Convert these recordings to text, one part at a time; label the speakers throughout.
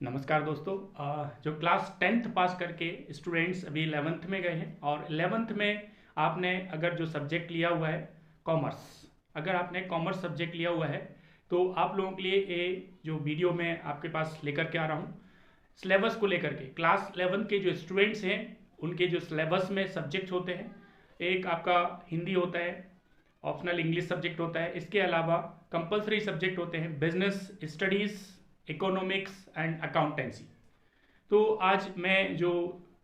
Speaker 1: नमस्कार दोस्तों। जो क्लास 10th पास करके स्टूडेंट्स अभी 11th में गए हैं और 11th में आपने अगर जो सब्जेक्ट लिया हुआ है कॉमर्स, अगर आपने कॉमर्स सब्जेक्ट लिया हुआ है तो आप लोगों के लिए ये जो वीडियो मैं आपके पास लेकर के आ रहा हूँ सिलेबस को लेकर के क्लास 11th के जो स्टूडेंट्स हैं उनके जो सिलेबस में सब्जेक्ट्स होते हैं, एक आपका हिंदी होता है, ऑप्शनल इंग्लिश सब्जेक्ट होता है, इसके अलावा कंपलसरी सब्जेक्ट होते हैं business studies, economics and accountancy. तो आज मैं जो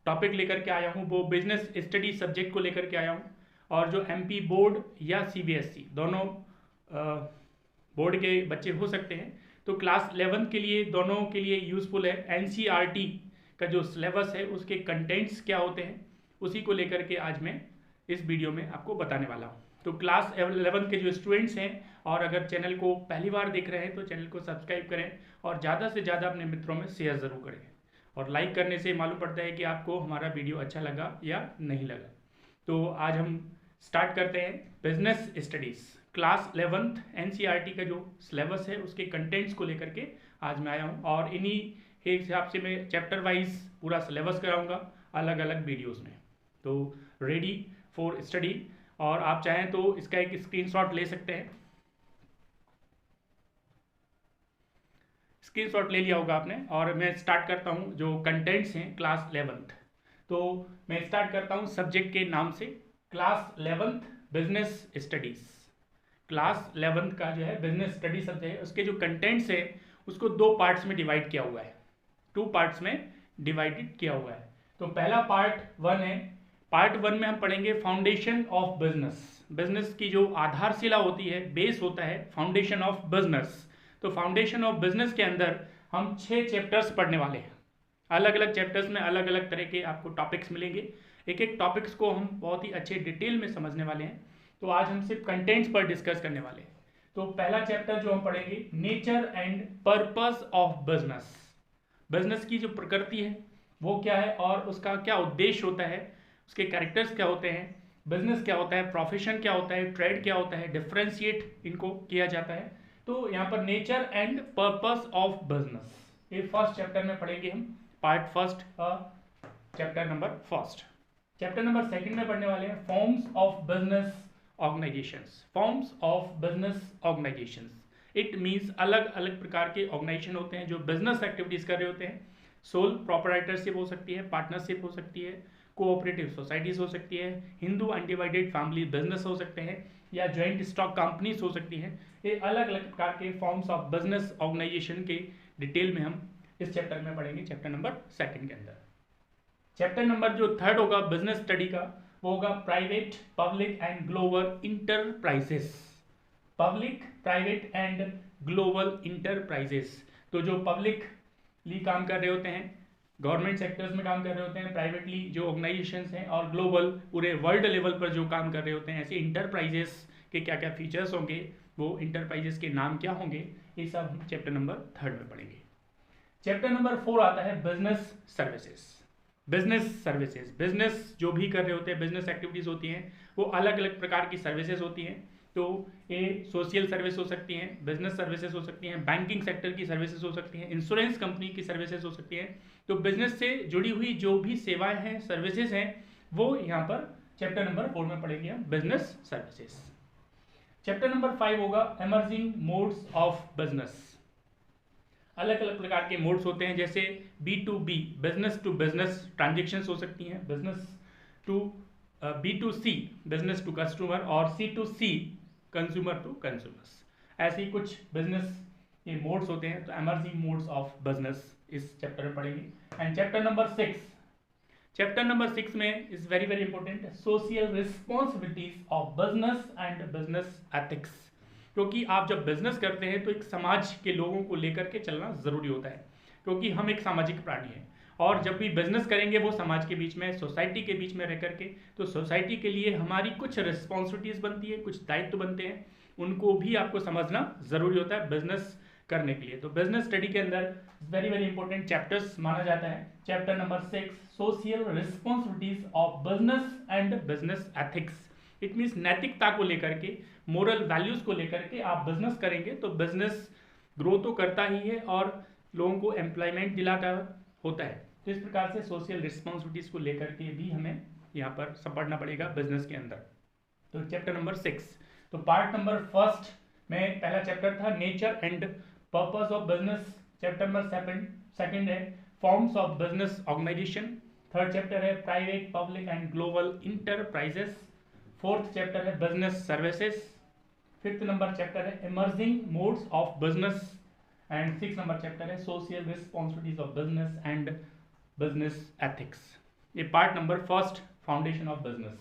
Speaker 1: टॉपिक लेकर के आया हूँ वो बिजनेस स्टडी सब्जेक्ट को लेकर के आया हूँ। और जो एमपी बोर्ड या सीबीएसई दोनों बोर्ड के बच्चे हो सकते हैं, तो क्लास 11 के लिए दोनों के लिए यूज़फुल है। एनसीईआरटी का जो सिलेबस है उसके कंटेंट्स क्या होते हैं उसी को लेकर के आज मैं इस वीडियो में आपको बताने वाला हूँ। तो क्लास 11 के जो स्टूडेंट्स हैं और अगर चैनल को पहली बार देख रहे हैं तो चैनल को सब्सक्राइब करें और ज़्यादा से ज़्यादा अपने मित्रों में शेयर ज़रूर करें। और लाइक करने से मालूम पड़ता है कि आपको हमारा वीडियो अच्छा लगा या नहीं लगा। तो आज हम स्टार्ट करते हैं business studies class 11th NCERT का जो सिलेबस है उसके कंटेंट्स को लेकर के आज मैं आया हूँ और इन्हीं के हिसाब से मैं चैप्टर वाइज पूरा सिलेबस कराऊंगा अलग अलग वीडियोस में। तो रेडी फॉर स्टडी। और आप चाहें तो इसका एक स्क्रीनशॉट ले सकते हैं। स्क्रीनशॉट ले लिया होगा आपने और मैं स्टार्ट करता हूं जो कंटेंट्स हैं क्लास 11th। तो मैं स्टार्ट करता हूं सब्जेक्ट के नाम से, class 11th business studies. Class 11th का जो है बिजनेस स्टडी सब्जेक्ट है, उसके जो कंटेंट्स है उसको दो पार्ट्स में डिवाइड किया हुआ है, टू पार्ट्स में डिवाइडेड किया हुआ है। तो पहला पार्ट 1 है। पार्ट 1 में हम पढ़ेंगे फाउंडेशन ऑफ बिजनेस। बिजनेस की जो आधारशिला होती है, बेस होता है फाउंडेशन ऑफ बिजनेस। तो फाउंडेशन ऑफ बिजनेस के अंदर हम 6 चैप्टर्स पढ़ने वाले हैं। अलग अलग चैप्टर्स में अलग अलग तरह के आपको टॉपिक्स मिलेंगे। एक एक टॉपिक्स को हम बहुत ही अच्छे डिटेल में समझने वाले हैं। तो आज हम सिर्फ कंटेंट्स पर डिस्कस करने वाले हैं। तो पहला चैप्टर जो हम पढ़ेंगे, nature and purpose of business. Business की जो प्रकृति है वो क्या है और उसका क्या उद्देश्य होता है, उसके कैरेक्टर्स क्या होते हैं, बिजनेस क्या होता है, प्रोफेशन क्या होता है, ट्रेड क्या होता है, डिफ्रेंशिएट इनको किया जाता है। तो यहाँ पर nature and purpose of business ये फर्स्ट चैप्टर में पढ़ेंगे हम, part first, chapter number first. Chapter number second में पढ़ने वाले हैं forms of business organisations. Forms of business organisations it means अलग अलग प्रकार के ऑर्गेनाइजेशन होते हैं जो बिजनेस एक्टिविटीज कर रहे होते हैं। सोल प्रोपराइटरशिप हो सकती है, पार्टनरशिप हो सकती है, कोऑपरेटिव सोसाइटीज हो सकती है, हिंदू अनडिवाइडेड फैमिली बिजनेस हो सकते हैं या ज्वाइंट स्टॉक कंपनीज हो सकती हैं। ये अलग अलग प्रकार के फॉर्म्स ऑफ बिजनेस ऑर्गेनाइजेशन के डिटेल में हम इस चैप्टर में पढ़ेंगे, चैप्टर नंबर सेकंड के अंदर। चैप्टर नंबर जो थर्ड होगा बिजनेस स्टडी का वो होगा private, public and global enterprises. Public, private and global enterprises. तो जो पब्लिकली काम कर रहे होते हैं, गवर्नमेंट सेक्टर्स में काम कर रहे होते हैं, प्राइवेटली जो ऑर्गेनाइजेशंस हैं और ग्लोबल पूरे वर्ल्ड लेवल पर जो काम कर रहे होते हैं, ऐसे इंटरप्राइजेस के क्या क्या फीचर्स होंगे, वो इंटरप्राइजेस के नाम क्या होंगे, ये सब हम चैप्टर नंबर थर्ड में पढ़ेंगे। चैप्टर नंबर 4 आता है business services. Business services, business जो भी कर रहे होते हैं, बिजनेस एक्टिविटीज होती हैं, वो अलग अलग प्रकार की सर्विसेज होती हैं। तो ये सोशल सर्विस हो सकती हैं, बिजनेस सर्विसेज हो सकती हैं, बैंकिंग सेक्टर की सर्विसेज हो सकती हैं, इंश्योरेंस कंपनी की सर्विसेज हो सकती हैं। तो बिजनेस से जुड़ी हुई जो भी सेवाएं हैं, सर्विसेज हैं, वो यहाँ पर चैप्टर नंबर 4 में पढ़ेंगे हम, बिजनेस सर्विसेज। चैप्टर नंबर 5 होगा एमर्जिंग मोड्स ऑफ बिजनेस। अलग अलग प्रकार के मोड्स होते हैं, जैसे B2B business to business transactions हो सकती हैं, business to B2C business to customer और C2C कंज्यूमर टू कंज्यूमर्स। ऐसे ही कुछ बिजनेस ये मोड्स होते हैं। तो एमर्जिंग मोड्स ऑफ बिजनेस इस चैप्टर में पढ़ेंगे। And chapter number 6, chapter number 6 में is very very important, social responsibilities of business and business ethics. क्योंकि आप जब बिजनेस करते हैं तो एक समाज के लोगों को लेकर के चलना जरूरी होता है, क्योंकि हम एक सामाजिक प्राणी हैं और जब भी बिजनेस करेंगे वो समाज के बीच में, सोसाइटी के बीच में रह करके, तो सोसाइटी के लिए हमारी कुछ रिस्पॉन्सिबिलिटीज बनती है, कुछ दायित्व बनते हैं, उनको भी आपको समझना जरूरी होता है बिजनेस करने के लिए। तो बिजनेस स्टडी के अंदर वेरी वेरी इंपॉर्टेंट चैप्टर्स माना जाता है। Chapter number 6, social responsibilities of business and business ethics. It means नैतिकता को लेकर के, मोरल वैल्यूज को लेकर के आप बिजनेस करेंगे तो बिजनेस ग्रो तो करता ही है और लोगों को एम्प्लॉयमेंट दिलाता होता है। तो इस प्रकार से सोशल रिस्पॉन्सिबिलिटीज को लेकर के भी हमें यहाँ पर सब पढ़ना पड़ेगा बिजनेस के अंदर। तो चैप्टर नंबर 6, तो पार्ट नंबर फर्स्ट में पहला चैप्टर था nature and purpose of business, chapter number second है forms of business organization, third chapter है private public and global enterprises, fourth chapter है business services, fifth number chapter है emerging modes of business and six number chapter है social responsibilities of business and business ethics. ये part number first foundation of business.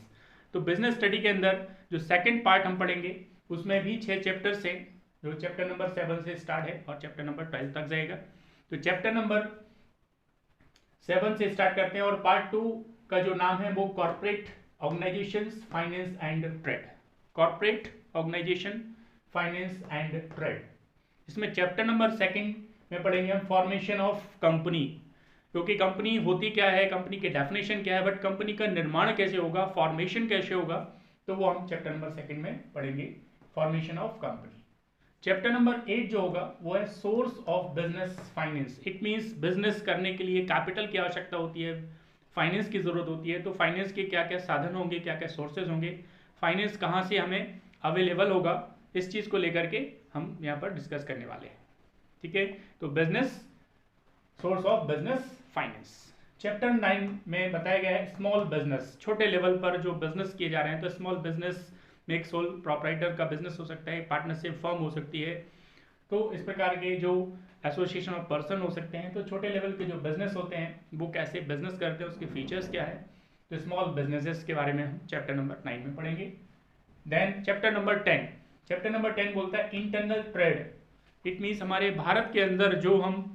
Speaker 1: तो business study के अंदर जो second part हम पढ़ेंगे उसमें भी 6 चैप्टर्स हैं, जो चैप्टर नंबर 7 से स्टार्ट है और चैप्टर नंबर 12 तक जाएगा। तो चैप्टर नंबर 7 से स्टार्ट करते हैं और पार्ट 2 का जो नाम है वो corporate organisations finance and trade, corporate organisation finance and trade. इसमें चैप्टर नंबर 2 में पढ़ेंगे हम फॉर्मेशन ऑफ कंपनी, क्योंकि कंपनी होती क्या है, कंपनी के डेफिनेशन क्या है, बट कंपनी का निर्माण कैसे होगा, फॉर्मेशन कैसे होगा, तो वो हम चैप्टर नंबर 2 में पढ़ेंगे, formation of company. Chapter number 8 जो होगा वो है source of business finance. It means business करने के लिए कैपिटल की आवश्यकता होती है, फाइनेंस की जरूरत होती है। तो फाइनेंस के क्या क्या साधन होंगे, क्या क्या सोर्सेज होंगे, फाइनेंस कहाँ से हमें अवेलेबल होगा, इस चीज़ को लेकर के हम यहाँ पर डिस्कस करने वाले हैं। ठीक है, तो business, source of business finance. Chapter 9 में बताया गया है स्मॉल बिजनेस, छोटे लेवल पर जो बिजनेस किए जा रहे हैं। तो स्मॉल बिजनेस में एक सोल प्रोप्राइटर का बिजनेस हो सकता है, पार्टनरशिप फर्म हो सकती है, तो इस प्रकार के जो एसोसिएशन ऑफ पर्सन हो सकते हैं। तो छोटे लेवल के जो बिजनेस होते हैं वो कैसे बिजनेस करते हैं, उसके फीचर्स क्या है, तो स्मॉल बिजनेसेस के बारे में हम चैप्टर नंबर 9 में पढ़ेंगे। Then chapter number 10, chapter number 10 बोलता है इंटरनल ट्रेड। इट मीन्स हमारे भारत के अंदर जो हम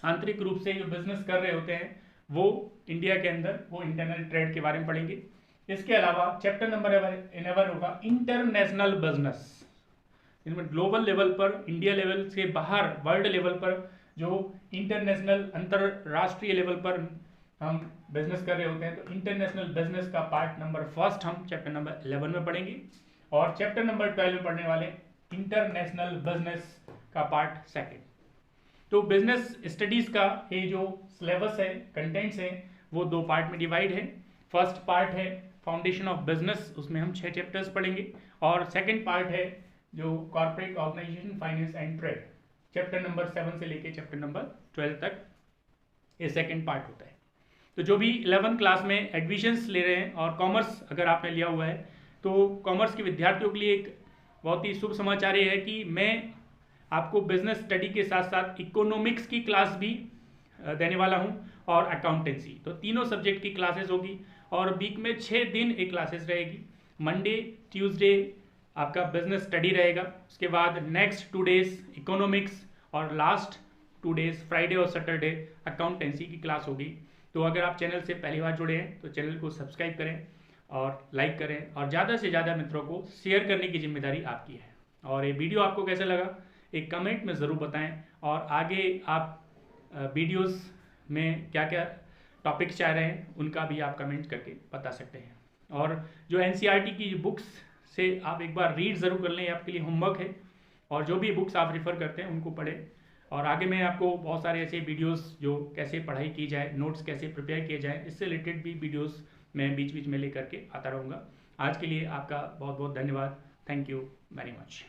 Speaker 1: आंतरिक रूप से जो बिजनेस कर रहे होते हैं वो इंडिया के अंदर, वो इंटरनल ट्रेड के बारे में पढ़ेंगे। इसके अलावा चैप्टर नंबर 11 होगा इंटरनेशनल बिजनेस। इसमें ग्लोबल लेवल पर, इंडिया लेवल से बाहर वर्ल्ड लेवल पर जो इंटरनेशनल अंतरराष्ट्रीय लेवल पर हम बिजनेस कर रहे होते हैं, तो इंटरनेशनल बिजनेस का पार्ट नंबर फर्स्ट हम चैप्टर नंबर 11 में पढ़ेंगे। और चैप्टर नंबर 12 में पढ़ने वाले इंटरनेशनल बिजनेस का पार्ट 2। तो बिजनेस स्टडीज का ये जो सिलेबस है, कंटेंट्स है, वो 2 पार्ट में डिवाइड है। फर्स्ट पार्ट है फाउंडेशन ऑफ बिजनेस, उसमें हम 6 चैप्टर्स पढ़ेंगे। और सेकंड पार्ट है जो corporate organisation finance and trade, chapter number 7 से लेके चैप्टर नंबर 12 तक ये सेकंड पार्ट होता है। तो जो भी 11 क्लास में एडमिशन्स ले रहे हैं और कॉमर्स अगर आपने लिया हुआ है, तो कॉमर्स के विद्यार्थियों के लिए एक बहुत ही शुभ समाचार ये है कि मैं आपको बिजनेस स्टडी के साथ साथ इकोनॉमिक्स की क्लास भी देने वाला हूं और अकाउंटेंसी। तो तीनों सब्जेक्ट की क्लासेस होगी और वीक में 6 दिन एक क्लासेस रहेगी। मंडे ट्यूसडे आपका बिजनेस स्टडी रहेगा, उसके बाद नेक्स्ट 2 डेज इकोनॉमिक्स और लास्ट 2 डेज फ्राइडे और सैटरडे अकाउंटेंसी की क्लास होगी। तो अगर आप चैनल से पहली बार जुड़े हैं तो चैनल को सब्सक्राइब करें और लाइक करें और ज़्यादा से ज़्यादा मित्रों को शेयर करने की जिम्मेदारी आपकी है। और ये वीडियो आपको कैसा लगा एक कमेंट में ज़रूर बताएं और आगे आप वीडियोस में क्या क्या टॉपिक्स चाह रहे हैं उनका भी आप कमेंट करके बता सकते हैं। और जो एनसीईआरटी की बुक्स से आप एक बार रीड ज़रूर कर लें, आपके लिए होमवर्क है, और जो भी बुक्स आप रेफ़र करते हैं उनको पढ़ें। और आगे मैं आपको बहुत सारे ऐसे वीडियोस जो कैसे पढ़ाई की जाए, नोट्स कैसे प्रिपेयर किए जाए, इससे रिलेटेड भी वीडियोस मैं बीच बीच में लेकर के आता रहूँगा। आज के लिए आपका बहुत बहुत धन्यवाद। Thank you very much.